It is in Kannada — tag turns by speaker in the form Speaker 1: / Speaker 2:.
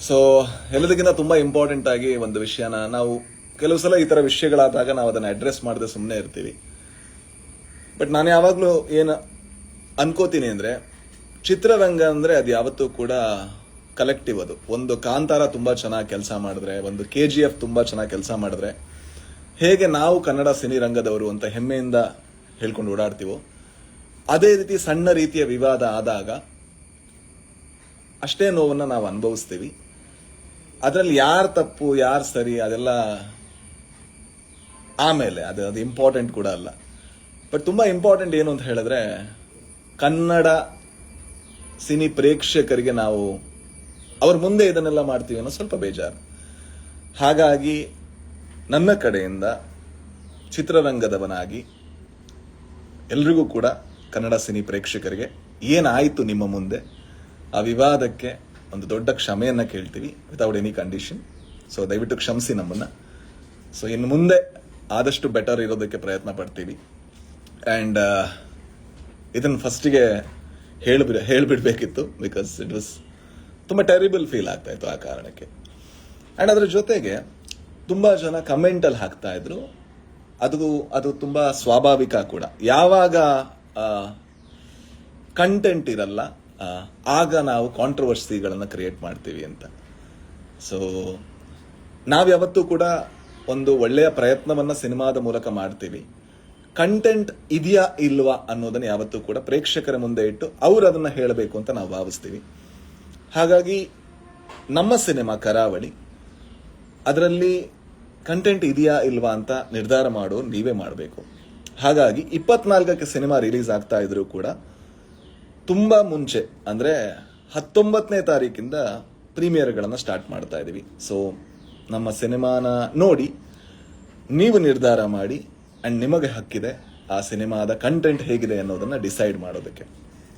Speaker 1: ಸೊ ಎಲ್ಲದಕ್ಕಿಂತ ತುಂಬ ಇಂಪಾರ್ಟೆಂಟ್ ಆಗಿ ಒಂದು ವಿಷಯನ ನಾವು ಕೆಲವು ಸಲ ಈ ಥರ ವಿಷಯಗಳಾದಾಗ ನಾವು ಅದನ್ನು ಅಡ್ರೆಸ್ ಮಾಡದೆ ಸುಮ್ಮನೆ ಇರ್ತೀವಿ. ಬಟ್ ನಾನು ಯಾವಾಗಲೂ ಏನು ಅನ್ಕೋತೀನಿ ಅಂದರೆ, ಚಿತ್ರರಂಗ ಅಂದರೆ ಅದು ಯಾವತ್ತೂ ಕೂಡ ಕಲೆಕ್ಟಿವ್. ಅದು ಒಂದು ಕಾಂತಾರ ತುಂಬ ಚೆನ್ನಾಗಿ ಕೆಲಸ ಮಾಡಿದ್ರೆ, ಒಂದು KGF ತುಂಬ ಚೆನ್ನಾಗಿ ಕೆಲಸ ಮಾಡಿದ್ರೆ, ಹೇಗೆ ನಾವು ಕನ್ನಡ ಸಿನಿರಂಗದವರು ಅಂತ ಹೆಮ್ಮೆಯಿಂದ ಹೇಳ್ಕೊಂಡು ಓಡಾಡ್ತೀವೋ, ಅದೇ ರೀತಿ ಸಣ್ಣ ರೀತಿಯ ವಿವಾದ ಆದಾಗ ಅಷ್ಟೇ ನೋವನ್ನು ನಾವು ಅನುಭವಿಸ್ತೀವಿ. ಅದರಲ್ಲಿ ಯಾರು ತಪ್ಪು ಯಾರು ಸರಿ ಅದೆಲ್ಲ ಆಮೇಲೆ, ಅದು ಇಂಪಾರ್ಟೆಂಟ್ ಕೂಡ ಅಲ್ಲ. ಬಟ್ ತುಂಬ ಇಂಪಾರ್ಟೆಂಟ್ ಏನು ಅಂತ ಹೇಳಿದ್ರೆ, ಕನ್ನಡ ಸಿನಿ ಪ್ರೇಕ್ಷಕರಿಗೆ ನಾವು ಅವ್ರ ಮುಂದೆ ಇದನ್ನೆಲ್ಲ ಮಾಡ್ತೀವಿ ಅನ್ನೋ ಸ್ವಲ್ಪ ಬೇಜಾರು. ಹಾಗಾಗಿ ನನ್ನ ಕಡೆಯಿಂದ ಚಿತ್ರರಂಗದವನಾಗಿ ಎಲ್ರಿಗೂ ಕೂಡ ಕನ್ನಡ ಸಿನಿ ಪ್ರೇಕ್ಷಕರಿಗೆ ಏನಾಯಿತು ನಿಮ್ಮ ಮುಂದೆ, ಆ ವಿವಾದಕ್ಕೆ ಒಂದು ದೊಡ್ಡ ಕ್ಷಮೆಯನ್ನು ಕೇಳ್ತೀವಿ ವಿತೌಟ್ ಎನಿ ಕಂಡೀಷನ್. ಸೊ ದಯವಿಟ್ಟು ಕ್ಷಮಿಸಿ ನಮ್ಮನ್ನು. ಸೊ ಇನ್ನು ಮುಂದೆ ಆದಷ್ಟು ಬೆಟರ್ ಇರೋದಕ್ಕೆ ಪ್ರಯತ್ನ ಪಡ್ತೀವಿ. ಆ್ಯಂಡ್ ಇದನ್ನು ಫಸ್ಟಿಗೆ ಹೇಳಿಬಿಡ್ಬೇಕಿತ್ತು, ಬಿಕಾಸ್ ಇಟ್ ವಾಸ್ ತುಂಬ ಟೆರಿಬಲ್ ಫೀಲ್ ಆಗ್ತಾ ಇತ್ತು ಆ ಕಾರಣಕ್ಕೆ. ಆ್ಯಂಡ್ ಅದರ ಜೊತೆಗೆ ತುಂಬ ಜನ ಕಮೆಂಟಲ್ಲಿ ಹಾಕ್ತಾ ಇದ್ರು, ಅದು ತುಂಬ ಸ್ವಾಭಾವಿಕ ಕೂಡ. ಯಾವಾಗ ಕಂಟೆಂಟ್ ಇರಲ್ಲ ಆಗ ನಾವು ಕಾಂಟ್ರವರ್ಸಿಗಳನ್ನು ಕ್ರಿಯೇಟ್ ಮಾಡ್ತೀವಿ ಅಂತ. ಸೊ ನಾವ್ಯಾವತ್ತೂ ಕೂಡ ಒಂದು ಒಳ್ಳೆಯ ಪ್ರಯತ್ನವನ್ನು ಸಿನಿಮಾದ ಮೂಲಕ ಮಾಡ್ತೀವಿ. ಕಂಟೆಂಟ್ ಇದೆಯಾ ಇಲ್ವಾ ಅನ್ನೋದನ್ನು ಯಾವತ್ತೂ ಕೂಡ ಪ್ರೇಕ್ಷಕರ ಮುಂದೆ ಇಟ್ಟು ಅವರು ಅದನ್ನು ಹೇಳಬೇಕು ಅಂತ ನಾವು ಭಾವಿಸ್ತೀವಿ. ಹಾಗಾಗಿ ನಮ್ಮ ಸಿನಿಮಾ ಕರಾವಳಿ, ಅದರಲ್ಲಿ ಕಂಟೆಂಟ್ ಇದೆಯಾ ಇಲ್ವಾ ಅಂತ ನಿರ್ಧಾರ ಮಾಡೋರು ನೀವೇ ಮಾಡಬೇಕು. ಹಾಗಾಗಿ 24ಕ್ಕೆ ಸಿನಿಮಾ ರಿಲೀಸ್ ಆಗ್ತಾ ಇದ್ರು ಕೂಡ ತುಂಬ ಮುಂಚೆ, ಅಂದರೆ 19ನೇ ತಾರೀಕಿಂದ ಪ್ರೀಮಿಯರ್ಗಳನ್ನು ಸ್ಟಾರ್ಟ್ ಮಾಡ್ತಾ ಇದ್ದೀವಿ. ಸೊ ನಮ್ಮ ಸಿನಿಮಾನ ನೋಡಿ ನೀವು ನಿರ್ಧಾರ ಮಾಡಿ, ಆ್ಯಂಡ್ ನಿಮಗೆ ಹಕ್ಕಿದೆ ಆ ಸಿನಿಮಾದ ಕಂಟೆಂಟ್ ಹೇಗಿದೆ ಅನ್ನೋದನ್ನು ಡಿಸೈಡ್ ಮಾಡೋದಕ್ಕೆ.